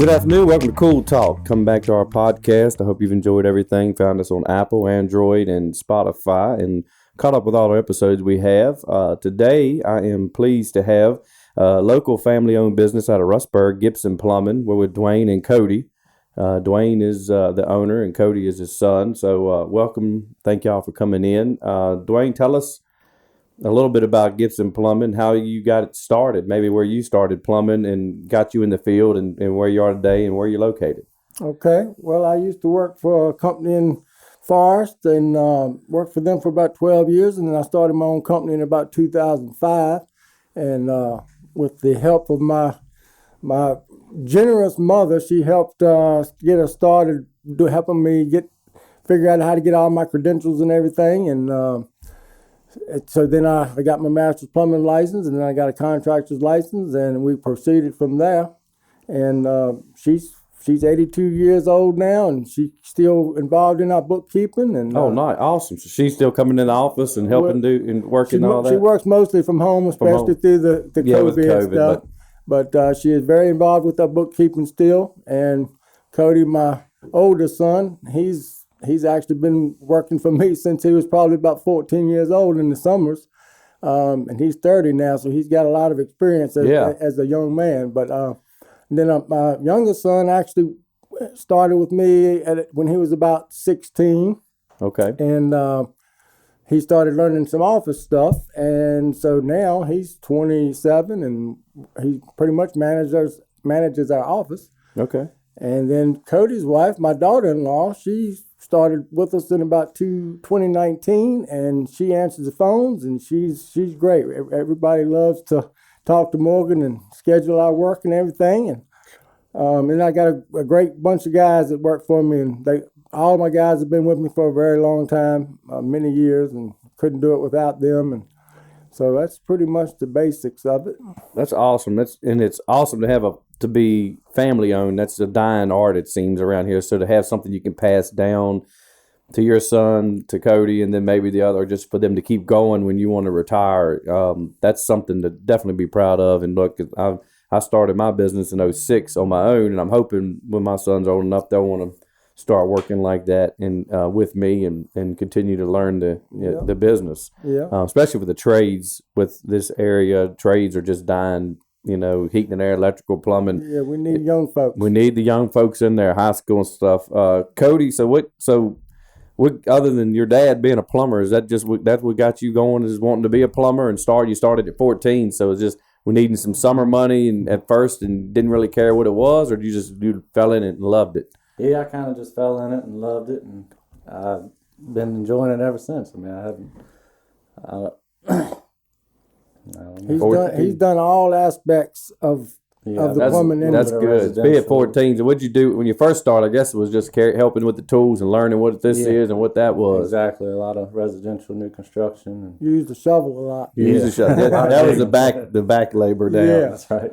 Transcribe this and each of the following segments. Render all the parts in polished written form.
Good afternoon. Welcome to Cool Talk. Come back to our podcast. I hope you've enjoyed everything. Found us on Apple, Android, and Spotify, and caught up with all the episodes we have. Today, I am pleased to have a local family-owned business out of Rustburg, Gibson Plumbing. We're with Dwayne and Cody. Dwayne is the owner, and Cody is his son. So, welcome. Thank y'all for coming in. Dwayne, tell us a little bit about Gibson Plumbing, how you got it started, maybe where you started plumbing and got you in the field, and where you are today and where you're located. Okay. Well, I used to work for a company in Forest and worked for them for about 12 years. And then I started my own company in about 2005. And with the help of my generous mother, she helped get us started, helping me figure out how to get all my credentials and everything. And so then I got my master's plumbing license, and then I got a contractor's license, and we proceeded from there. And she's 82 years old now, and she's still involved in our bookkeeping. And nice, awesome. So she's still coming in the office and helping do and working all that. She works mostly from home, especially through the COVID stuff. But she is very involved with our bookkeeping still. And Cody, my oldest son, He's actually been working for me since he was probably about 14 years old in the summers. And he's 30 now, so he's got a lot of experience as a young man. But then my youngest son actually started with me when he was about 16. Okay. And he started learning some office stuff. And so now he's 27, and he pretty much manages our office. Okay. And then Cody's wife, my daughter-in-law, she started with us in about 2019, and she answers the phones, and she's great. Everybody loves to talk to Morgan and schedule our work and everything. And I got a great bunch of guys that work for me, and all my guys have been with me for a very long time, many years, and couldn't do it without them. And so that's pretty much the basics of it. That's awesome. It's awesome to be family owned. That's a dying art, it seems, around here. So to have something you can pass down to your son, to Cody, and then maybe the other, just for them to keep going when you want to retire, that's something to definitely be proud of. And look, I started my business in 2006 on my own, and I'm hoping when my son's old enough, they'll want to start working like that and with me and continue to learn the business. Yeah. Especially with the trades, with this area, trades are just dying. Heating and air, electrical, plumbing. Yeah, we need young folks. We need the young folks in there, high school and stuff. Cody, so what other than your dad being a plumber, is that just that's what got you going, is wanting to be a plumber and you started at 14, so it's just we needing some summer money and at first and didn't really care what it was, or you fell in it and loved it? Yeah, I kind of just fell in it and loved it, and I've been enjoying it ever since. I mean, I haven't. He's done all aspects of the plumbing industry. That's good. Be at 14. So what'd you do when you first started? I guess it was just helping with the tools and learning what this is and what that was. Exactly. A lot of residential new construction. And use the shovel a lot. Use the shovel. That was the back labor down. Yeah, that's right.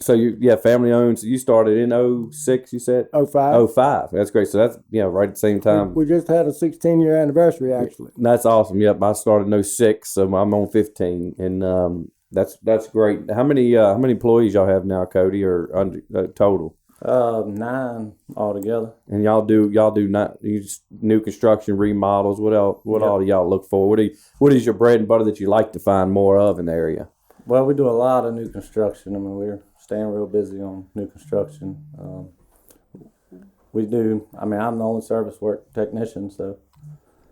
So family owned. So you started in 2006, you said? 2005. 2005. That's great. So that's right at the same time. We just had a 16-year anniversary, actually. That's awesome. Yep, I started in 2006, so I'm on 15, and that's great. How many employees y'all have now, Cody, or total? 9 altogether. And y'all do not new construction, remodels. What else? What all do y'all look for? What is your bread and butter that you like to find more of in the area? Well, we do a lot of new construction. I mean, we're staying real busy on new construction. I'm the only service work technician, so.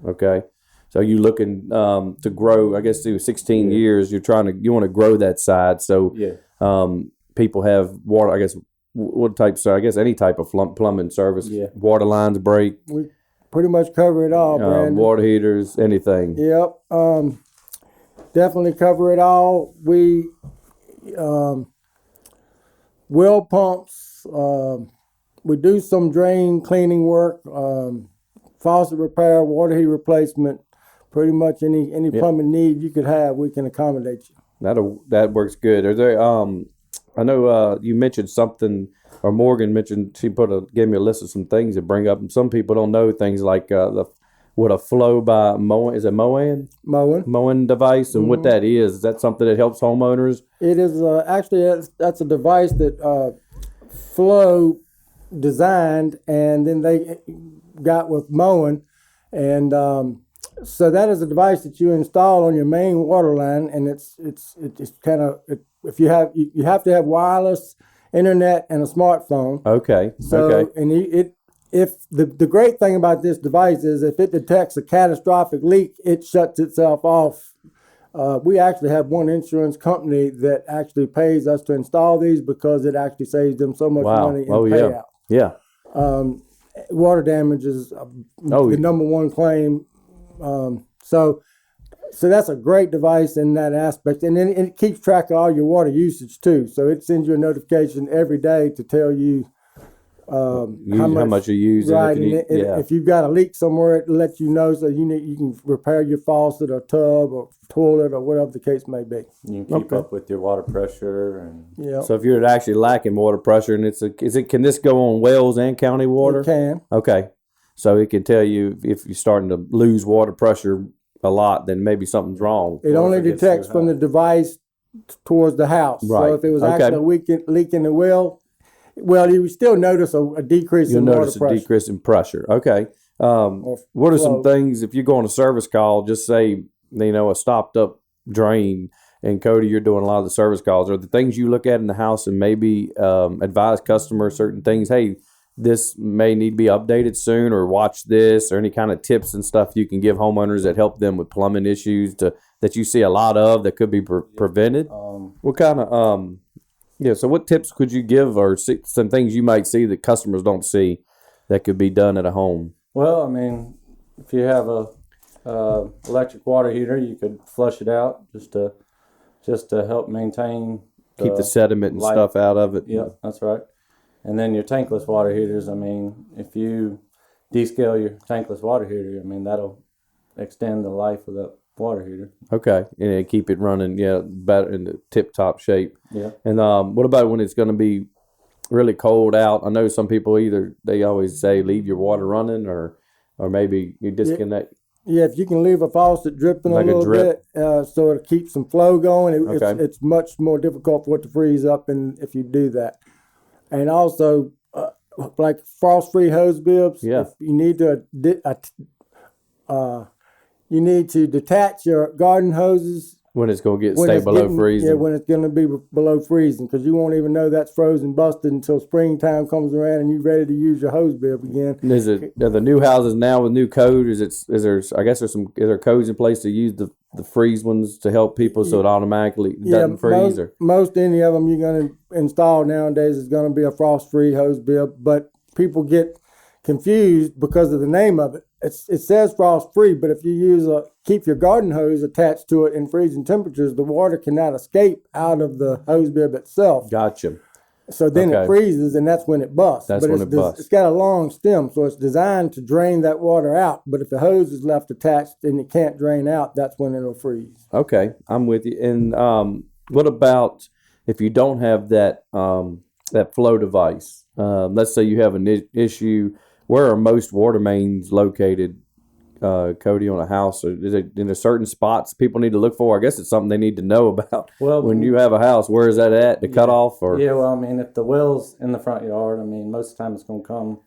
Okay. So you looking to grow, I guess through 16 years, you want to grow that side. So people have water, I guess, what type, so I guess any type of plumbing service, water lines break. We pretty much cover it all, Brandon. Water heaters, anything. Yep. Definitely cover it all. We well pumps. We do some drain cleaning work, faucet repair, water heater replacement. Pretty much any plumbing need you could have, we can accommodate you. That works good. Are there? I know you mentioned something, or Morgan mentioned gave me a list of some things to bring up. And some people don't know things like a flow by Moen. Is it Moen? Moen device, and what that is. Is that something that helps homeowners? It is actually that's a device that flow designed, and then they got with mowing, and so that is a device that you install on your main water line, and it's kind of if you have to have wireless internet and a smartphone. Okay. So Okay. and if the great thing about this device is if it detects a catastrophic leak, it shuts itself off. We actually have one insurance company that actually pays us to install these because it actually saves them so much Wow. money in Oh, yeah. payout. Yeah. Water damage is the number one claim. So that's a great device in that aspect. And then it keeps track of all your water usage too. So it sends you a notification every day to tell you how much you're using. Right. If you've got a leak somewhere, it lets you know so you can repair your faucet or tub or toilet or whatever the case may be. You can keep up with your water pressure. And So if you're actually lacking water pressure, and can this go on wells and county water? It can. Okay. So it can tell you if you're starting to lose water pressure a lot, then maybe something's wrong. It only detects from the device towards the house. Right. So if it was actually a leak in the well, you would still notice a decrease in water pressure. You'll notice a decrease in pressure. Okay. What are some things, if you go on a service call, just say, a stopped up drain, and Cody, you're doing a lot of the service calls, are the things you look at in the house and maybe advise customers certain things, hey, this may need to be updated soon, or watch this, or any kind of tips and stuff you can give homeowners that help them with plumbing issues that you see a lot of that could be prevented? What kind of, so what tips could you give, or some things you might see that customers don't see that could be done at a home? Well, I mean, if you have a electric water heater, you could flush it out just to help maintain keep the sediment and stuff out of it. Yeah, that's right. And then your tankless water heaters, I mean, if you descale your tankless water heater, I mean, that'll extend the life of that water heater. Okay, and keep it running, better in the tip-top shape. Yeah. And what about when it's going to be really cold out? I know some people they always say leave your water running, or maybe you disconnect. Yeah, if you can leave a faucet dripping like a little bit, so it keeps some flow going, it's much more difficult for it to freeze up, and if you do that. And also, like frost-free hose bibs, if you need to detach your garden hoses when it's going to stay below freezing. Yeah, when it's going to be below freezing, because you won't even know that's frozen, busted until springtime comes around and you're ready to use your hose bib again. Are the new houses now with new code? Is there codes in place to use the freeze ones to help people so it automatically doesn't freeze? Most any of them you're going to install nowadays is going to be a frost-free hose bib, but people get confused because of the name of it. It says frost-free, but if you keep your garden hose attached to it in freezing temperatures, the water cannot escape out of the hose bib itself. Gotcha. So then it freezes, and that's when it busts. It's got a long stem, so it's designed to drain that water out. But if the hose is left attached and it can't drain out, that's when it'll freeze. Okay, I'm with you. And what about if you don't have that flow device? Let's say you have an issue. Where are most water mains located, Cody, on a house? Or is it in a certain spots people need to look for? I guess it's something they need to know about. Well, when you have a house, where is that at? The cutoff? Or? Yeah, well, I mean, if the well's in the front yard, I mean, most of the time it's going to come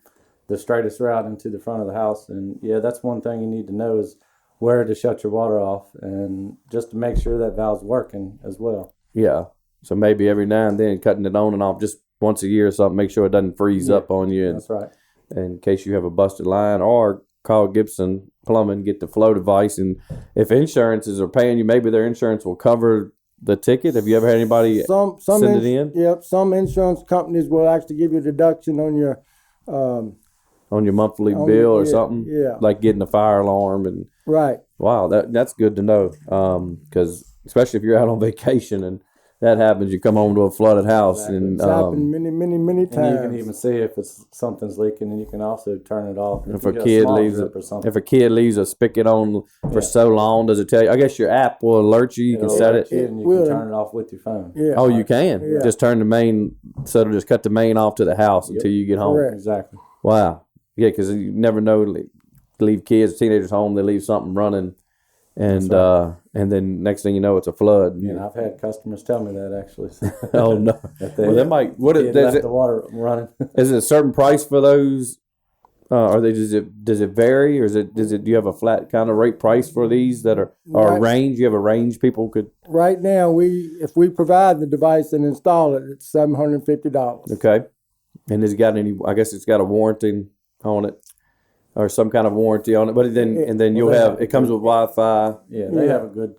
the straightest route into the front of the house. And, that's one thing you need to know is where to shut your water off, and just to make sure that valve's working as well. Yeah, so maybe every now and then cutting it on and off just once a year or something, make sure it doesn't freeze up on you. That's right. In case you have a busted line, or call Gibson Plumbing, get the flow device. And if insurances are paying you, maybe their insurance will cover the ticket. Have you ever had anybody send it in? Yep, some insurance companies will actually give you a deduction on your monthly bill or something. Yeah, like getting a fire alarm and right. Wow, that's good to know. Because especially if you're out on vacation and that happens, you come home to a flooded house. Exactly. And it's happened many times. And you can even see if something's leaking, and you can also turn it off. If a kid leaves a spigot on for so long, does it tell you? I guess your app will alert you. You can set it. And you can turn it off with your phone. Yeah. Oh, you can? Yeah. Just turn the main, so it'll just cut the main off to the house until you get home. Correct. Exactly. Wow. Yeah, because you never know. Leave kids, teenagers home, they leave something running. And and then next thing you know, it's a flood. And I've had customers tell me that actually. Oh no! That they, Well, that might. What they had does left it? the water running. Is it a certain price for those? Are they? Does it vary, or is it? Do you have a flat kind of rate price for these that are or a Right. range? You have a range people could. Right now, if we provide the device and install it, it's $750. Okay, and has it got any? I guess it's got a warranty on it, or some kind of warranty on it. But then you'll they have have it comes with Wi-Fi. Yeah, they have a good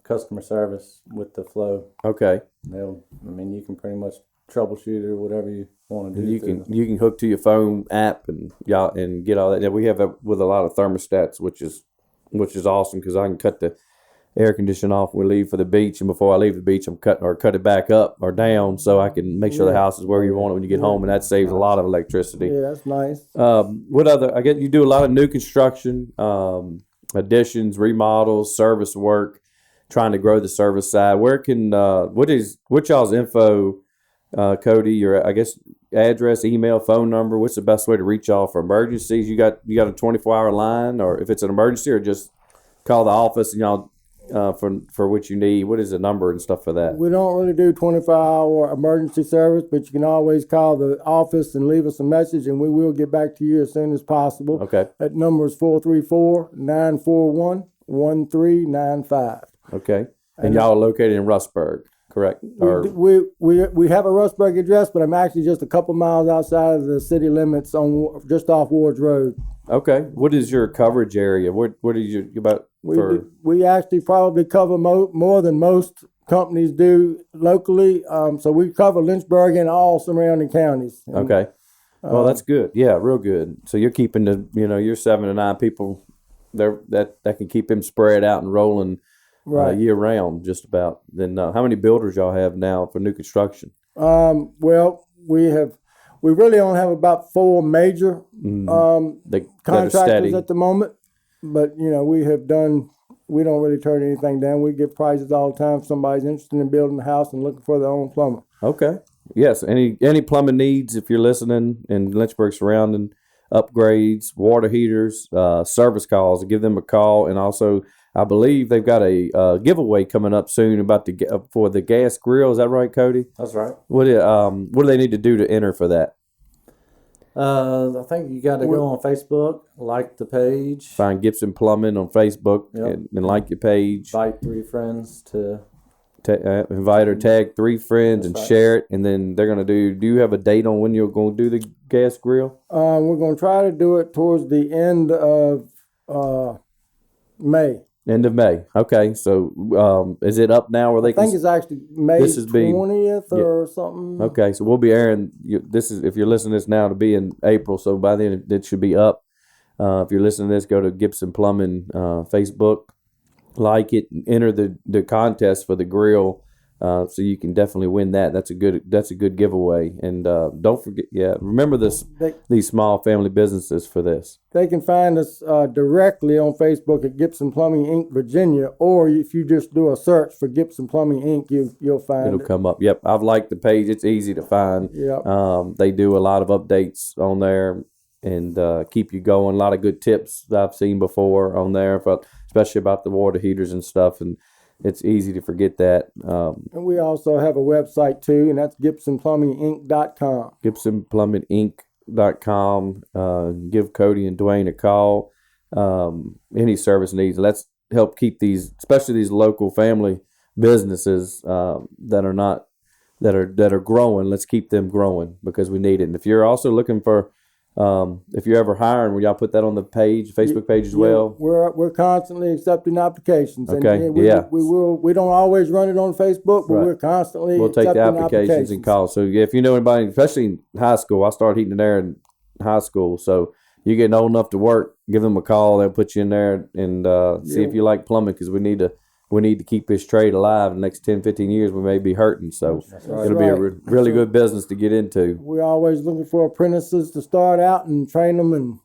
customer service with the flow. Okay, I mean, you can pretty much troubleshoot it or whatever you want to do. you can hook to your phone app and get all that. Yeah, we have that with a lot of thermostats, which is awesome because I can cut the air conditioning off when we leave for the beach, and before I leave the beach, I'm cut it back up or down so I can make sure the house is where you want it when you get home, and that saves a lot of electricity. Yeah, that's nice. What other? I guess you do a lot of new construction, additions, remodels, service work, trying to grow the service side. Where can what y'all's info? Cody, your I guess address, email, phone number. What's the best way to reach y'all for emergencies? You got a 24-hour line, or if it's an emergency, or just call the office and y'all for what you need. What is the number and stuff for that? We don't really do 24-hour emergency service, but you can always call the office and leave us a message, and we will get back to you as soon as possible. Okay. That number is 434-941-1395. Okay. And y'all are located in Rustburg, correct? We have a Rustburg address, but I'm actually just a couple miles outside of the city limits on just off Ward's Road. Okay. What is your coverage area? What are you about for? We actually probably cover more than most companies do locally. So we cover Lynchburg and all surrounding counties. And, Okay. Well, that's good. Yeah, real good. So you're keeping your 7 to 9 people there that can keep them spread out and rolling Right. year round, just about. Then how many builders y'all have now for new construction? Well, we really only have about 4 major That are contractors steady. at the moment, but we don't really turn anything down. We get prices all the time if somebody's interested in building a house and looking for their own plumber. Okay. Yes. Any plumbing needs, if you're listening in Lynchburg surrounding, upgrades, water heaters, service calls, give them a call. And also, I believe they've got a giveaway coming up soon about for the gas grill. Is that right, Cody? That's right. What do they need to do to enter for that? I think you got to go on Facebook, like the page, Find Gibson Plumbing on Facebook Yep. and like your page. invite 3 friends to. Invite or tag 3 friends and That's right. share it. And then they're going to do you have a date on when you're going to do the gas grill? We're going to try to do it towards the end of May. End of May. Okay. So is it up now where they I think can? it's actually May This is being- 20th or something. Okay. So we'll be airing. This is if you're listening to this now to be in April. So by then it should be up. If you're listening to this, go to Gibson Plumbing Facebook, like it, and enter the contest for the grill. So you can definitely win that. That's a good giveaway. And don't forget, remember these small family businesses for this. They can find us directly on Facebook at Gibson Plumbing Inc. Virginia, or if you just do a search for Gibson Plumbing Inc., you'll find It'll it. come up. Yep, I've liked the page. It's easy to find. Yep. They do a lot of updates on there and keep you going. A lot of good tips that I've seen before on there, especially about the water heaters and stuff. And it's easy to forget that. And we also have a website too, and that's GibsonPlumbingInc.com. GibsonPlumbingInc.com. Give Cody and Dwayne a call. Any service needs. Let's help keep especially these local family businesses that are growing. Let's keep them growing because we need it. And if you're also looking for, if you're ever hiring, will y'all put that on the Facebook page as well? We're constantly accepting applications. Okay, And yeah. we don't always run it on Facebook, but Right. we're constantly We'll take the accepting applications and calls. So if you know anybody, especially in high school, I started heating and air in high school. So you're getting old enough to work, give them a call. They'll put you in there and see if you like plumbing because we need to keep this trade alive. In the next 10, 15 years, we may be hurting. So it'll be a really good business to get into. We're always looking for apprentices to start out and train them, and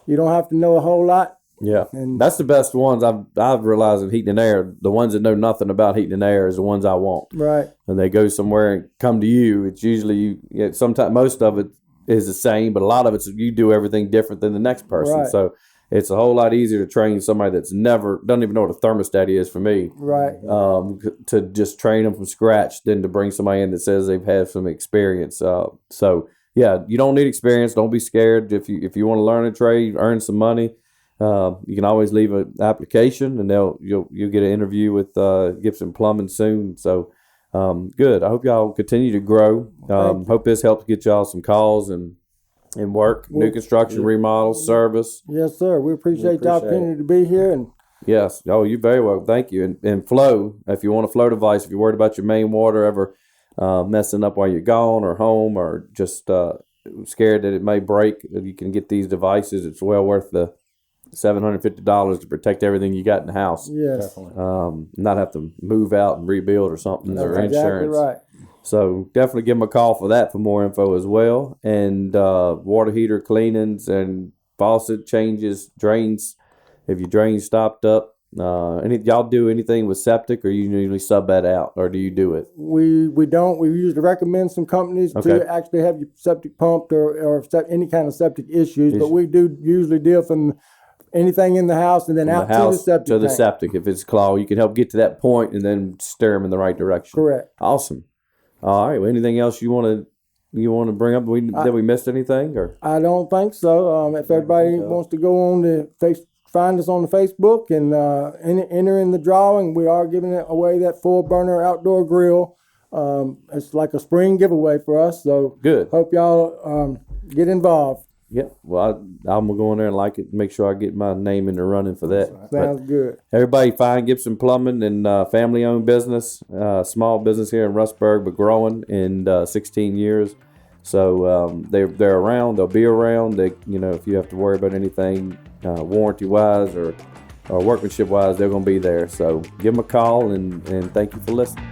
you don't have to know a whole lot. Yeah, And- that's the best ones I've realized in heating and air. The ones that know nothing about heating and air is the ones I want. Right. And they go somewhere and come to you. It's usually sometimes most of it is the same, but a lot of it's you do everything different than the next person. Right. So it's a whole lot easier to train somebody that's doesn't even know what a thermostat is for me. Right. To just train them from scratch than to bring somebody in that says they've had some experience. So yeah, you don't need experience. Don't be scared. If you want to learn a trade, earn some money, you can always leave an application, and you'll get an interview with Gibson Plumbing soon. So good. I hope y'all continue to grow. Hope this helps get y'all some calls and work, new construction, remodels, service. Yes, sir. We appreciate the opportunity to be here. And yes. Oh, you're very welcome. Thank you. And flow, if you want a flow device, if you're worried about your main water ever messing up while you're gone or home, or just scared that it may break, you can get these devices. It's well worth the $750 to protect everything you got in the house. yes, Definitely. Not have to move out and rebuild or something, or that's exactly insurance. right. So definitely give them a call for that for more info as well. And water heater cleanings and faucet changes, drains. If your drain's stopped up, y'all do anything with septic, or you usually sub that out, or do you do it? We don't. We usually recommend some companies Okay. to actually have your septic pumped or any kind of septic issues, but we do usually deal from anything in the house and then From out the house to the septic to the tank. septic. If it's clogged, you can help get to that point and then steer them in the right direction. Correct. Awesome. All right. Well, anything else you want to bring up? Did we missed anything? Or I don't think so. If everybody wants to go on find us on the Facebook and enter in the drawing, we are giving away that 4-burner outdoor grill. It's like a spring giveaway for us. So good. hope y'all get involved. Yeah. Well, I'm gonna go in there and like it. Make sure I get my name in the running for that. Sounds good. Everybody find Gibson Plumbing, and family-owned business, small business here in Rustburg, but growing in 16 years. So they're around. They'll be around. If you have to worry about anything warranty-wise or workmanship-wise, they're gonna be there. So give them a call, and thank you for listening.